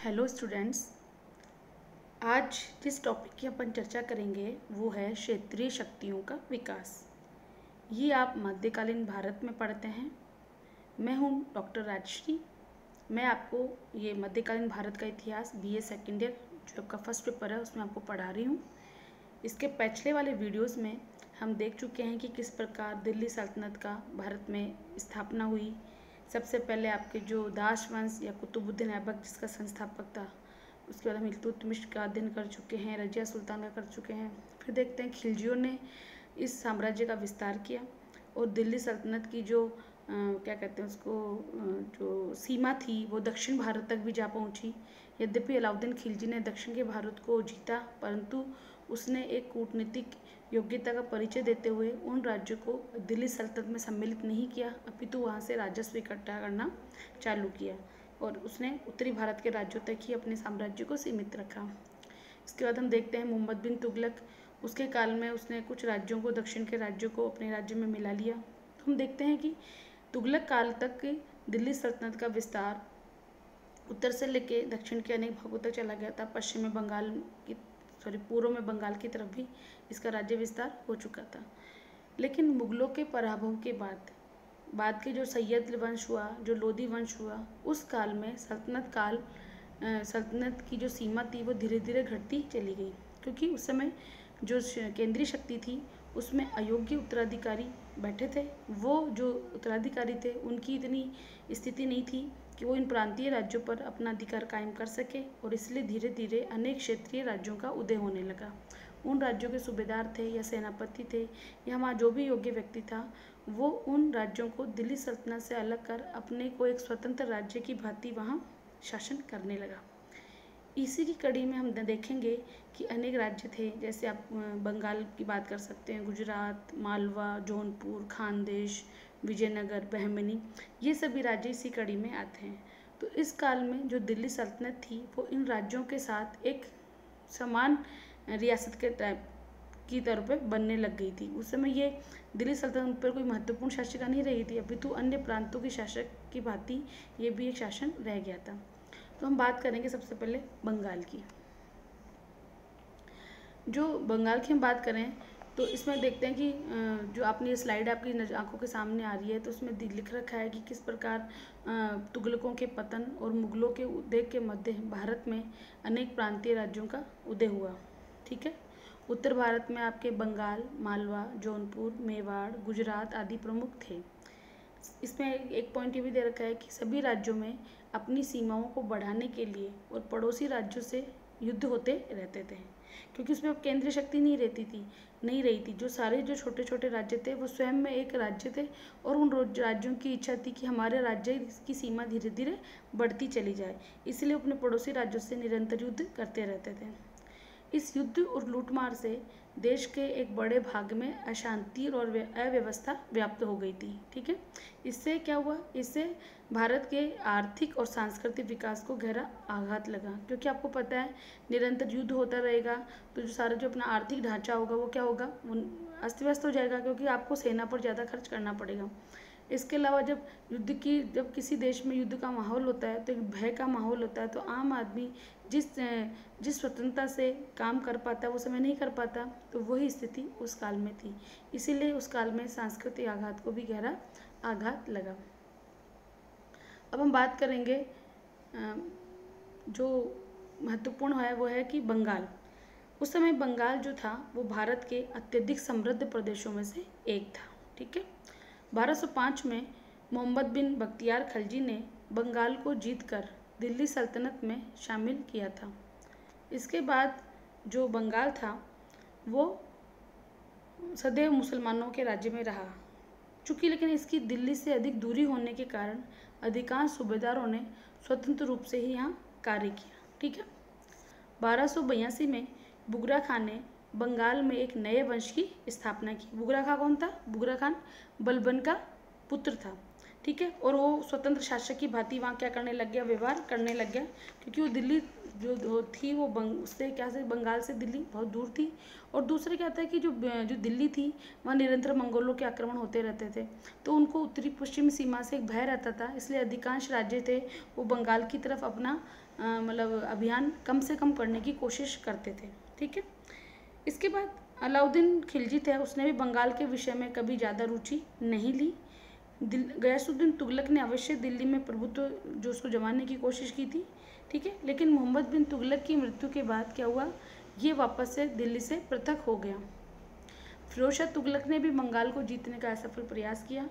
Hello students. आज जिस topic की अपन चर्चा करेंगे वो है क्षेत्रीय शक्तियों का विकास। ये आप मध्यकालीन भारत में पढ़ते हैं। मैं हूँ डॉक्टर राजश्री। मैं आपको ये मध्यकालीन भारत का इतिहास बीए सेकेंड ईयर जो आपका फर्स्ट पेपर है उसमें आपको पढ़ा रही हूँ। इसके पिछले वाले वीडियोस में हम देख चुके हैं कि किस प्रकार दिल्ली सल्तनत का भारत में स्थापना हुई। सबसे पहले आपके जो दास वंश या कुतुबुद्दीन ऐबक जिसका संस्थापक था, उसके बाद हम इल्तुतमिश का अध्ययन कर चुके हैं, रजिया सुल्तान का कर चुके हैं। फिर देखते हैं खिलजियों ने इस साम्राज्य का विस्तार किया और दिल्ली सल्तनत की जो क्या कहते हैं उसको जो सीमा थी वो दक्षिण भारत तक भी जा पहुंची। यद्यपि अलाउद्दीन खिलजी ने दक्षिण के भारत को जीता, परंतु उसने एक कूटनीतिक योग्यता का परिचय देते हुए उन राज्यों को दिल्ली सल्तनत में सम्मिलित नहीं किया, अपितु वहाँ से राजस्व इकट्ठा करना चालू किया और उसने उत्तरी भारत के राज्यों तक ही अपने साम्राज्य को सीमित रखा। इसके बाद हम देखते हैं मोहम्मद बिन तुगलक, उसके काल में उसने कुछ राज्यों को, दक्षिण के राज्यों को अपने राज्य में मिला लिया। तो हम देखते हैं कि तुगलक काल तक दिल्ली सल्तनत का विस्तार उत्तर से लेकर दक्षिण के अनेक भागों तक चला गया था। पश्चिम में बंगाल की पूर्व में बंगाल की तरफ भी इसका राज्य विस्तार हो चुका था। लेकिन मुगलों के पराभव के बाद के जो सैयद वंश हुआ, जो लोधी वंश हुआ, उस काल में सल्तनत की जो सीमा थी वो धीरे धीरे घटती चली गई, क्योंकि उस समय जो केंद्रीय शक्ति थी उसमें अयोग्य उत्तराधिकारी बैठे थे। वो जो उत्तराधिकारी थे उनकी इतनी स्थिति नहीं थी कि वो इन प्रांतीय राज्यों पर अपना अधिकार कायम कर सके, और इसलिए धीरे धीरे अनेक क्षेत्रीय राज्यों का उदय होने लगा। उन राज्यों के सूबेदार थे या सेनापति थे या वहाँ जो भी योग्य व्यक्ति था, वो उन राज्यों को दिल्ली सल्तनत से अलग कर अपने को एक स्वतंत्र राज्य की भांति वहाँ शासन करने लगा। इसी की कड़ी में हम देखेंगे कि अनेक राज्य थे, जैसे आप बंगाल की बात कर सकते हैं, गुजरात, मालवा, जौनपुर, खानदेश, विजयनगर, बहमनी, ये सभी राज्य इसी कड़ी में आते हैं। तो इस काल में जो दिल्ली सल्तनत थी वो इन राज्यों के साथ एक समान रियासत के टाइप की तौर पर बनने लग गई थी। उस समय ये दिल्ली सल्तनत पर कोई महत्वपूर्ण शासिका नहीं रही थी, अपितु अन्य प्रांतों की शासक की भांति ये भी एक शासन रह गया था। तो हम बात करेंगे सबसे पहले बंगाल की। जो बंगाल की हम बात करें तो इसमें देखते हैं कि जो आपने ये स्लाइड आपकी आंखों के सामने आ रही है, तो उसमें लिख रखा है कि किस प्रकार तुगलकों के पतन और मुगलों के उदय के मध्य भारत में अनेक प्रांतीय राज्यों का उदय हुआ। ठीक है। उत्तर भारत में आपके बंगाल, मालवा, जौनपुर, मेवाड़, गुजरात आदि प्रमुख थे। इसमें एक पॉइंट ये भी दे रखा है कि सभी राज्यों में अपनी सीमाओं को बढ़ाने के लिए और पड़ोसी राज्यों से युद्ध होते रहते थे, क्योंकि उसमें अब केंद्रीय शक्ति नहीं रही थी। जो सारे जो छोटे छोटे राज्य थे वो स्वयं में एक राज्य थे, और उन राज्यों की इच्छा थी कि हमारे राज्य की सीमा धीरे धीरे बढ़ती चली जाए, इसलिए अपने पड़ोसी राज्यों से निरंतर युद्ध करते रहते थे। इस युद्ध और लूटमार से देश के एक बड़े भाग में अशांति और अव्यवस्था व्याप्त हो गई थी। ठीक है। इससे क्या हुआ, इससे भारत के आर्थिक और सांस्कृतिक विकास को गहरा आघात लगा, क्योंकि आपको पता है निरंतर युद्ध होता रहेगा तो जो सारा जो अपना आर्थिक ढांचा होगा वो क्या होगा, वो अस्त व्यस्त हो जाएगा, क्योंकि आपको सेना पर ज़्यादा खर्च करना पड़ेगा। इसके अलावा जब किसी देश में युद्ध का माहौल होता है तो एक भय का माहौल होता है, तो आम आदमी जिस स्वतंत्रता से काम कर पाता वो समय नहीं कर पाता। तो वही स्थिति उस काल में थी, इसीलिए उस काल में सांस्कृतिक आघात को भी गहरा आघात लगा। अब हम बात करेंगे जो महत्वपूर्ण है वो है कि बंगाल। उस समय बंगाल जो था वो भारत के अत्यधिक समृद्ध प्रदेशों में से एक था। ठीक है। 1205 में मोहम्मद बिन बख्तियार खलजी ने बंगाल को जीतकर दिल्ली सल्तनत में शामिल किया था। इसके बाद जो बंगाल था वो सदैव मुसलमानों के राज्य में रहा, चूँकि लेकिन इसकी दिल्ली से अधिक दूरी होने के कारण अधिकांश सूबेदारों ने स्वतंत्र रूप से ही यहाँ कार्य किया। ठीक है। 1282 में बुगरा खान ने बंगाल में एक नए वंश की स्थापना की। बुगरा खान कौन था? बुगरा खान बलबन का पुत्र था। ठीक है। और वो स्वतंत्र शासक की भांति वहाँ क्या करने लग गया, व्यवहार करने लग गया, क्योंकि वो दिल्ली जो थी वो उससे क्या से बंगाल से दिल्ली बहुत दूर थी। और दूसरे क्या था कि जो दिल्ली थी वहाँ निरंतर मंगोलों के आक्रमण होते रहते थे, तो उनको उत्तरी पश्चिमी सीमा से एक भय रहता था, इसलिए अधिकांश राज्य थे वो बंगाल की तरफ अपना मतलब अभियान कम से कम करने की कोशिश करते थे। ठीक है। इसके बाद अलाउद्दीन खिलजी थे, उसने भी बंगाल के विषय में कभी ज़्यादा रुचि नहीं ली। गयासुद्दीन तुगलक ने अवश्य दिल्ली में प्रभुत्व जो उसको जमाने की कोशिश की थी। ठीक है, लेकिन मोहम्मद बिन तुगलक की मृत्यु के बाद क्या हुआ, ये वापस से दिल्ली से पृथक हो गया। फिरोज शाह तुगलक ने भी बंगाल को जीतने का असफल प्रयास किया।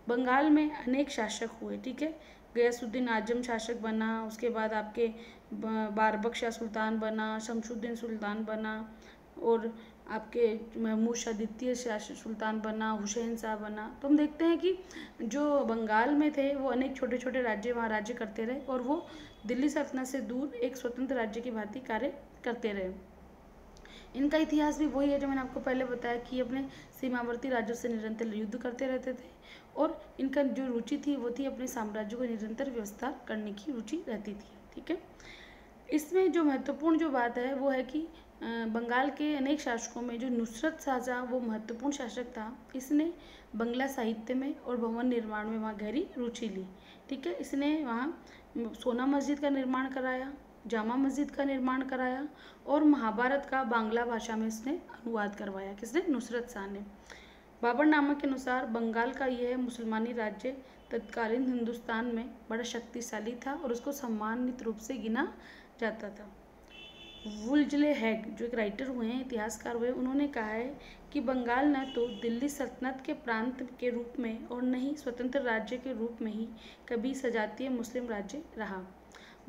बंगाल में अनेक शासक हुए। ठीक है, गयासुद्दीन आजम शासक बना, उसके बाद आपके बारबक शाह सुल्तान बना, शमशुद्दीन सुल्तान बना, और आपके महमूद शाह द्वितीय शाह सुल्तान बना, हुसैन शाह बना। तो हम देखते हैं कि जो बंगाल में थे वो अनेक छोटे छोटे राज्य वहाँ राज्य करते रहे, और वो दिल्ली सल्तनत से दूर एक स्वतंत्र राज्य की भांति कार्य करते रहे। इनका इतिहास भी वही है जो मैंने आपको पहले बताया कि अपने सीमावर्ती राज्यों से निरंतर युद्ध करते रहते थे, और इनका जो रुचि थी वो थी अपने साम्राज्य को निरंतर व्यवस्था करने की रुचि रहती थी। ठीक है, इसमें जो महत्वपूर्ण जो बात है वो है कि बंगाल के अनेक शासकों में जो नुसरत शाह वो महत्वपूर्ण शासक था। इसने बंगला साहित्य में और भवन निर्माण में वहाँ गहरी रुचि ली। ठीक है, इसने वहाँ सोना मस्जिद का निर्माण कराया, जामा मस्जिद का निर्माण कराया, और महाभारत का बांग्ला भाषा में इसने अनुवाद करवाया। किसने? नुसरत शाह ने। बाबरनामा के अनुसार बंगाल का यह मुसलमानी राज्य तत्कालीन हिंदुस्तान में बड़ा शक्तिशाली था और उसको सम्मानित रूप से गिना जाता था। वुल्जले हैग जो एक राइटर हुए हैं, इतिहासकार हुए, उन्होंने कहा है कि बंगाल न तो दिल्ली सल्तनत के प्रांत के रूप में और न ही स्वतंत्र राज्य के रूप में ही कभी सजातीय मुस्लिम राज्य रहा।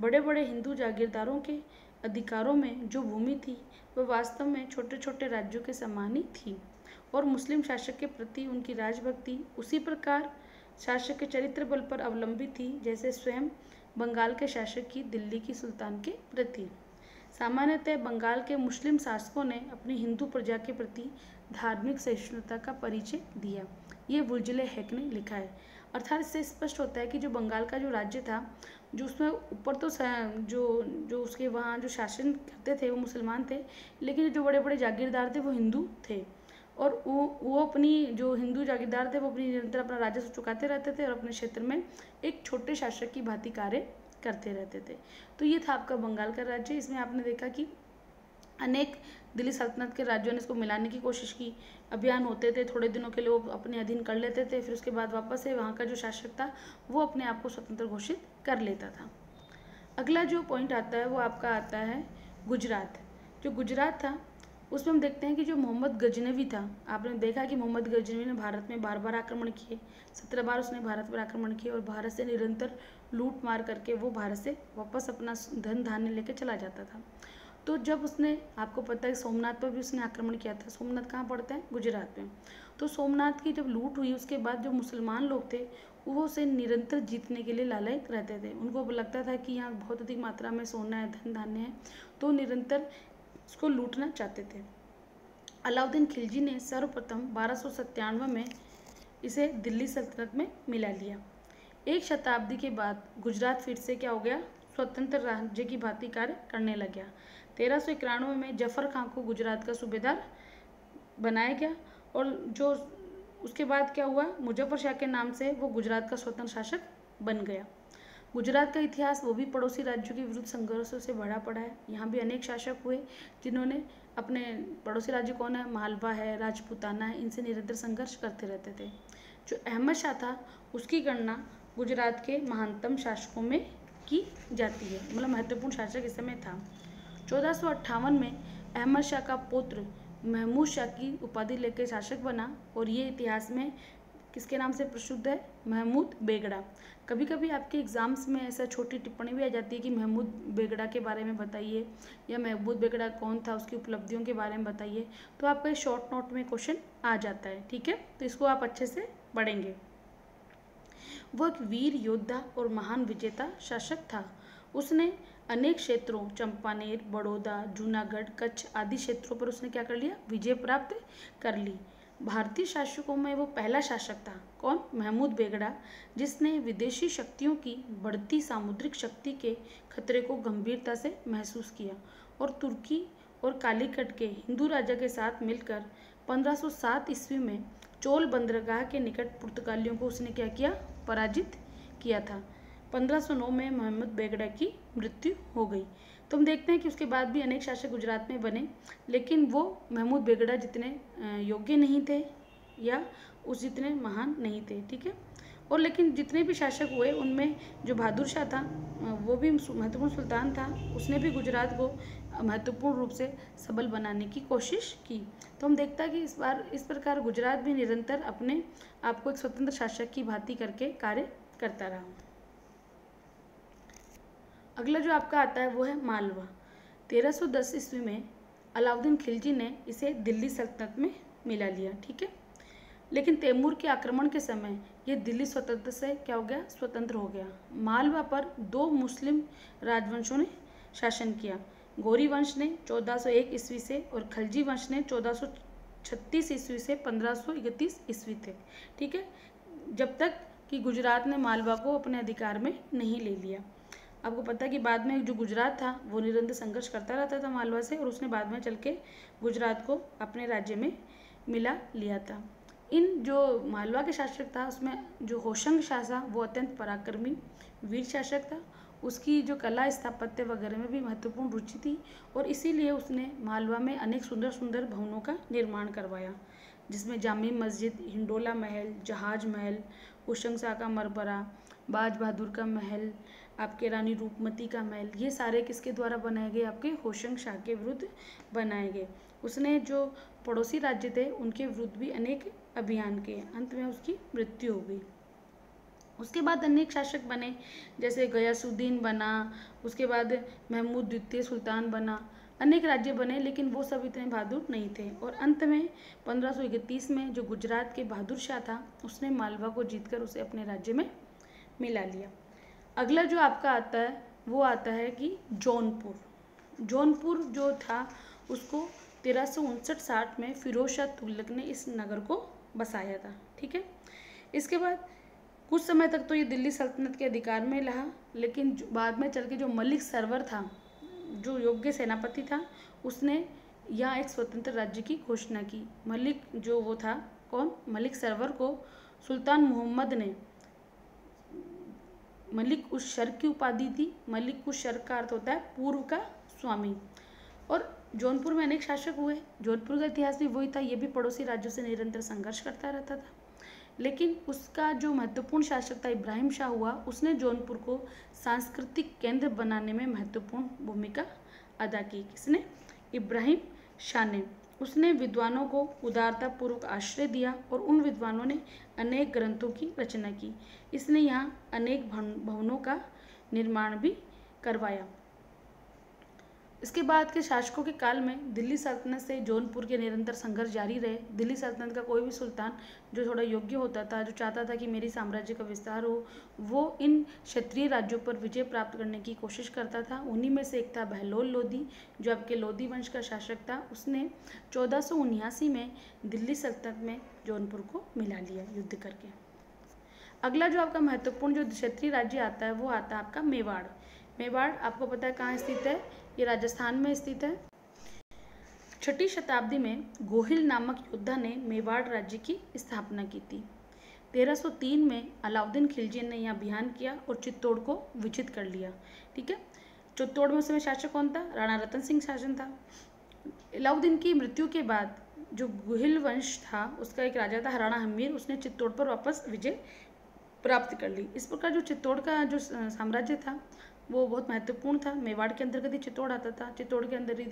बड़े बड़े हिंदू जागीरदारों के अधिकारों में जो भूमि थी वह वास्तव में छोटे छोटे राज्यों के समान ही थी, और मुस्लिम शासक के प्रति उनकी राजभक्ति उसी प्रकार शासक के चरित्र बल पर अवलंबित थी जैसे स्वयं बंगाल के शासक की दिल्ली की सुल्तान के प्रति। सामान्यतः बंगाल के मुस्लिम शासकों ने अपनी हिंदू प्रजा के प्रति धार्मिक सहिष्णुता का परिचय दिया। ये वुल्जले हैग ने लिखा है। अर्थात इससे स्पष्ट होता है कि जो बंगाल का जो राज्य था, जो उसमें ऊपर तो जो उसके वहाँ जो शासन करते थे वो मुसलमान थे, लेकिन जो बड़े बड़े जागीरदार थे वो हिंदू थे, और वो अपनी जो हिंदू जागीरदार थे वो अपनी निरंतर अपना राजस्व चुकाते रहते थे और अपने क्षेत्र में एक छोटे शासक की भांति कार्य करते रहते थे। तो ये था आपका बंगाल का राज्य। इसमें आपने देखा कि अनेक दिल्ली सल्तनत के राज्यों ने इसको मिलाने की कोशिश की, अभियान होते थे, थोड़े दिनों के लिए वो अपने अधीन कर लेते थे, फिर उसके बाद वापस से वहाँ का जो शासक था वो अपने आप को स्वतंत्र घोषित कर लेता था। अगला जो पॉइंट आता है वो आपका आता है गुजरात। जो गुजरात था उसमें हम देखते हैं कि जो मोहम्मद गजनवी था, आपने देखा कि मोहम्मद गजनवी ने भारत में बार बार आक्रमण किए, 17 बार उसने भारत पर आक्रमण किए, और भारत से निरंतर लूट मार करके वो भारत से वापस अपना धन धान्य लेके चला जाता था। तो जब उसने, आपको पता है सोमनाथ पर भी उसने आक्रमण किया था। सोमनाथ कहाँ पड़ता है? गुजरात में। तो सोमनाथ की जब लूट हुई उसके बाद जो मुसलमान लोग थे वो उसे निरंतर जीतने के लिए लालयित रहते थे। उनको लगता था कि यहाँ बहुत अधिक मात्रा में सोना है, धन धान्य है, तो निरंतर उसको लूटना चाहते थे। अलाउद्दीन खिलजी ने सर्वप्रथम 1297 में इसे दिल्ली सल्तनत में मिला लिया। एक शताब्दी के बाद गुजरात फिर से क्या हो गया? स्वतंत्र राज्य की भांति कार्य करने लग गया। 1391 में जफर खां को गुजरात का सूबेदार बनाया गया, और जो उसके बाद क्या हुआ, मुजफ्फर शाह के नाम से वो गुजरात का स्वतंत्र शासक बन गया। गुजरात का इतिहास वो भी पड़ोसी राज्यों के विरुद्ध संघर्षों से भरा पड़ा है। यहाँ भी अनेक शासक हुए जिन्होंने अपने पड़ोसी राज्य कौन है, मालवा है, राजपूताना है, इनसे निरंतर संघर्ष करते रहते थे। जो अहमद शाह था उसकी गणना गुजरात के महानतम शासकों में की जाती है, मतलब महत्वपूर्ण शासक इस समय था। 1458 में अहमद शाह का पुत्र महमूद शाह की उपाधि लेकर शासक बना, और ये इतिहास में किसके नाम से प्रसिद्ध है? महमूद बेगड़ा। कभी कभी आपके एग्जाम्स में ऐसा छोटी टिप्पणी भी आ जाती है कि महमूद बेगड़ा के बारे में बताइए, या महमूद बेगड़ा कौन था, उसकी उपलब्धियों के बारे में बताइए, तो आपका शॉर्ट नोट में क्वेश्चन आ जाता है। ठीक है, तो इसको आप अच्छे से पढ़ेंगे। वह एक वीर योद्धा और महान विजेता शासक था। उसने अनेक क्षेत्रों, चंपानेर, बड़ौदा, जूनागढ़, कच्छ आदि क्षेत्रों पर उसने क्या कर लिया? विजय प्राप्त कर ली। भारतीय शासकों में वो पहला शासक था। कौन? महमूद बेगड़ा, जिसने विदेशी शक्तियों की बढ़ती सामुद्रिक शक्ति के खतरे को गंभीरता से महसूस किया, और तुर्की और कालीकट के हिंदू राजा के साथ मिलकर 1507 ईस्वी में चोल बंदरगाह के निकट पुर्तगालियों को उसने क्या किया? पराजित किया था। 1509 में महमूद बेगड़ा की मृत्यु हो गई। तो हम देखते हैं कि उसके बाद भी अनेक शासक गुजरात में बने, लेकिन वो महमूद बेगड़ा जितने योग्य नहीं थे या उस जितने महान नहीं थे, ठीक है। और लेकिन जितने भी शासक हुए उनमें जो बहादुर शाह था वो भी महत्वपूर्ण सुल्तान था, उसने भी गुजरात को महत्वपूर्ण रूप से सबल बनाने की कोशिश की। तो हम देखता है कि इस प्रकार गुजरात भी निरंतर अपने आप को एक स्वतंत्र शासक की भांति करके कार्य करता रहा। अगला जो आपका आता है वो है मालवा। 1310 ईस्वी में अलाउद्दीन खिलजी ने इसे दिल्ली सल्तनत में मिला लिया, ठीक है। लेकिन तैमूर के आक्रमण के समय ये दिल्ली स्वतंत्र से क्या हो गया, स्वतंत्र हो गया। मालवा पर 2 मुस्लिम राजवंशों ने शासन किया। गौरी वंश ने 1401 ईस्वी से और खलजी वंश ने 1436 ईस्वी से 1531 ईस्वी थे, ठीक है, जब तक कि गुजरात ने मालवा को अपने अधिकार में नहीं ले लिया। आपको पता है कि बाद में जो गुजरात था वो निरंतर संघर्ष करता रहता था मालवा से, और उसने बाद में चल के गुजरात को अपने राज्य में मिला लिया था। इन जो मालवा के शासक था उसमें जो होशंग शाह था वो अत्यंत पराक्रमी वीर शासक था। उसकी जो कला स्थापत्य वगैरह में भी महत्वपूर्ण रुचि थी, और इसीलिए उसने मालवा में अनेक सुंदर सुंदर भवनों का निर्माण करवाया, जिसमें जामी मस्जिद, हिंडोला महल, जहाज महल, होशंग शाह का मकबरा, बाज बहादुर का महल, आपके रानी रूपमती का महल, ये सारे किसके द्वारा बनाए गए, आपके होशंग शाह के विरुद्ध बनाए गए। उसने जो पड़ोसी राज्य थे उनके विरुद्ध भी अनेक अभियान किए, अंत में उसकी मृत्यु हो गई। उसके बाद अनेक शासक बने, जैसे गयासुद्दीन बना, उसके बाद महमूद द्वितीय सुल्तान बना, अनेक राज्य बने, लेकिन वो सब इतने बहादुर नहीं थे। और अंत में 1531 में जो गुजरात के बहादुर शाह था उसने मालवा को जीतकर उसे अपने राज्य में मिला लिया। अगला जो आपका आता है वो आता है कि जौनपुर। जौनपुर जो था उसको 1359-60 में फिरोज शाह तुगलक ने इस नगर को बसाया था, ठीक है। इसके बाद कुछ समय तक तो ये दिल्ली सल्तनत के अधिकार में रहा, लेकिन बाद में चल के जो मलिक सरवर था, जो योग्य सेनापति था, उसने यहाँ एक स्वतंत्र राज्य की घोषणा की। मलिक जो वो था कौन, मलिक सरवर को सुल्तान मोहम्मद ने मलिक उस शर्क की उपाधि थी। मलिक उस शर्क का अर्थ होता है पूर्व का स्वामी। और जौनपुर में अनेक शासक हुए। जौनपुर का इतिहास भी वही था, ये भी पड़ोसी राज्यों से निरंतर संघर्ष करता रहता था। लेकिन उसका जो महत्वपूर्ण शासक था इब्राहिम शाह हुआ, उसने जौनपुर को सांस्कृतिक केंद्र बनाने में महत्वपूर्ण भूमिका अदा की। किसने, इब्राहिम शाह ने। उसने विद्वानों को उदारतापूर्वक आश्रय दिया और उन विद्वानों ने अनेक ग्रंथों की रचना की। इसने यहाँ अनेक भवनों का निर्माण भी करवाया। इसके बाद के शासकों के काल में दिल्ली सल्तनत से जौनपुर के निरंतर संघर्ष जारी रहे। दिल्ली सल्तनत का कोई भी सुल्तान जो थोड़ा योग्य होता था, जो चाहता था कि मेरी साम्राज्य का विस्तार हो, वो इन क्षेत्रीय राज्यों पर विजय प्राप्त करने की कोशिश करता था। उन्हीं में से एक था बहलोल लोधी, जो आपके लोधी वंश का शासक था। उसने 1479 में दिल्ली सल्तनत में जौनपुर को मिला लिया युद्ध करके। अगला जो आपका महत्वपूर्ण जो क्षेत्रीय राज्य आता है वो आता है आपका मेवाड़। मेवाड़ आपको पता है कहाँ स्थित है, ये राजस्थान में स्थित है। 6ठी शताब्दी में गोहिल नामक योद्धा ने मेवाड़ राज्य की स्थापना की थी। 1303 में अलाउद्दीन खिलजी ने यहाँ अभियान किया और चित्तौड़ को विजित कर लिया, ठीक है। चित्तौड़ में उस समय शासक कौन था, राणा रतन सिंह शासन था। अलाउद्दीन की मृत्यु के बाद जो गोहिल वंश था उसका एक राजा था राणा हमीर, उसने चित्तौड़ पर वापस विजय प्राप्त कर ली। इस प्रकार जो चित्तौड़ का जो साम्राज्य था वो बहुत महत्वपूर्ण था। मेवाड़ के अंतर्गत ही चित्तौड़ आता था, चित्तौड़ के अंदर ही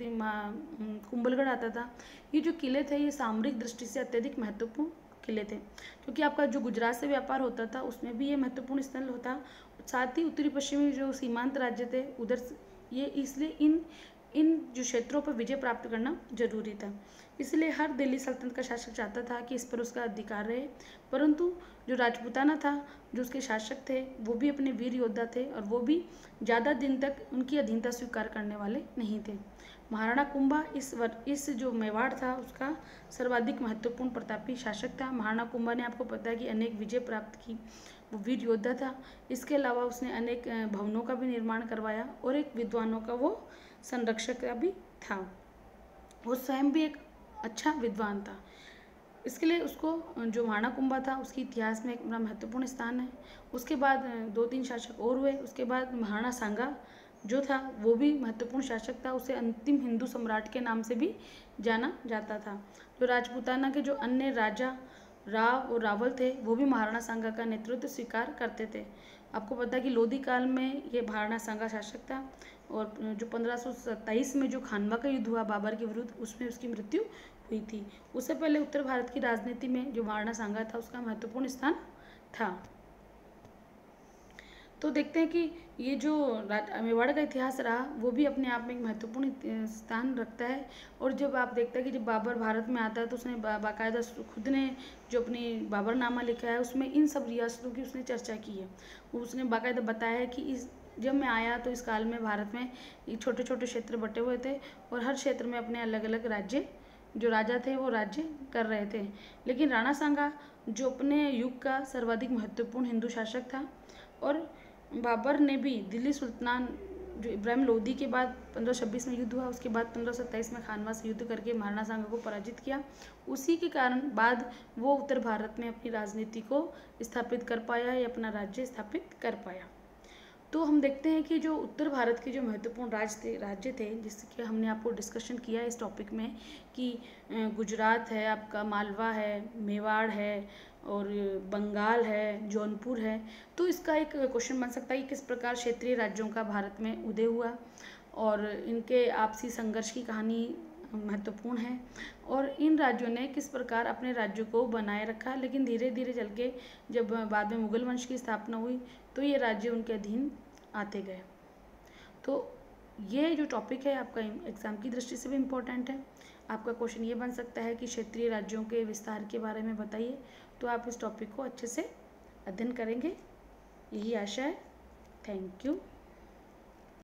कुंभलगढ़ आता था। ये जो किले थे ये सामरिक दृष्टि से अत्यधिक महत्वपूर्ण किले थे, क्योंकि आपका जो गुजरात से व्यापार होता था उसमें भी ये महत्वपूर्ण स्थल होता। साथ ही उत्तरी पश्चिमी जो सीमांत राज्य थे उधर ये, इसलिए इन जो क्षेत्रों पर विजय प्राप्त करना जरूरी था। इसलिए हर दिल्ली सल्तनत का शासक चाहता था कि इस पर उसका अधिकार रहे। परंतु जो राजपूताना था, जो उसके शासक थे, वो भी अपने वीर योद्धा थे और वो भी ज़्यादा दिन तक उनकी अधीनता स्वीकार करने वाले नहीं थे। महाराणा कुंभा इस जो मेवाड़ था उसका सर्वाधिक महत्वपूर्ण प्रतापी शासक था। महाराणा कुंभा ने आपको पता है कि अनेक विजय प्राप्त की, वो वीर योद्धा था। इसके अलावा उसने अनेक भवनों का भी निर्माण करवाया और एक विद्वानों का वो संरक्षक भी था। वो स्वयं भी एक अच्छा विद्वान था। इसके लिए उसको जो महाराणा कुंभा था उसके इतिहास में एक बड़ा महत्वपूर्ण स्थान है। उसके बाद 2-3 शासक और हुए। उसके बाद महाराणा सांगा जो था वो भी महत्वपूर्ण शासक था। उसे अंतिम हिंदू सम्राट के नाम से भी जाना जाता था। जो राजपूताना के जो अन्य राजा राव और रावल थे वो भी महाराणा सांगा का नेतृत्व स्वीकार करते थे। आपको पता है कि लोधी काल में ये महाराणा सांगा शासक था और जो 1527 में जो खानवा का युद्ध हुआ बाबर के विरुद्ध उसमें उसकी मृत्यु हुई थी। उससे पहले उत्तर भारत की राजनीति में जो महाराणा सांगा था उसका महत्वपूर्ण स्थान था। तो देखते हैं कि ये जो मेवाड़ का इतिहास रहा वो भी अपने आप में एक महत्वपूर्ण स्थान रखता है। और जब आप देखते हैं कि जब बाबर भारत में आता है तो उसने बाकायदा खुद ने जो अपनी बाबरनामा लिखा है उसमें इन सब रियासतों की उसने चर्चा की है। उसने बाकायदा बताया है कि जब मैं आया तो इस काल में भारत में छोटे छोटे क्षेत्र बटे हुए थे और हर क्षेत्र में अपने अलग अलग राज्य जो राजा थे वो राज्य कर रहे थे। लेकिन राणा सांगा जो अपने युग का सर्वाधिक महत्वपूर्ण हिंदू शासक था और बाबर ने भी दिल्ली सुल्तान जो इब्राहिम लोदी के बाद 1526 में युद्ध हुआ, उसके बाद 1527 में खानवा से युद्ध करके महाराणा सांगा को पराजित किया। उसी के कारण बाद वो उत्तर भारत में अपनी राजनीति को स्थापित कर पाया या अपना राज्य स्थापित कर पाया। तो हम देखते हैं कि जो उत्तर भारत के जो महत्वपूर्ण राज्य थे जिसके हमने आपको डिस्कशन किया इस टॉपिक में कि गुजरात है, आपका मालवा है, मेवाड़ है और बंगाल है, जौनपुर है। तो इसका एक क्वेश्चन बन सकता है कि किस प्रकार क्षेत्रीय राज्यों का भारत में उदय हुआ और इनके आपसी संघर्ष की कहानी महत्वपूर्ण है और इन राज्यों ने किस प्रकार अपने राज्यों को बनाए रखा। लेकिन धीरे धीरे चल के जब बाद में मुगल वंश की स्थापना हुई तो ये राज्य उनके अधीन आते गए। तो ये जो टॉपिक है आपका एग्ज़ाम की दृष्टि से भी इम्पोर्टेंट है। आपका क्वेश्चन ये बन सकता है कि क्षेत्रीय राज्यों के विस्तार के बारे में बताइए। तो आप इस टॉपिक को अच्छे से अध्ययन करेंगे, यही आशा है। Thank you.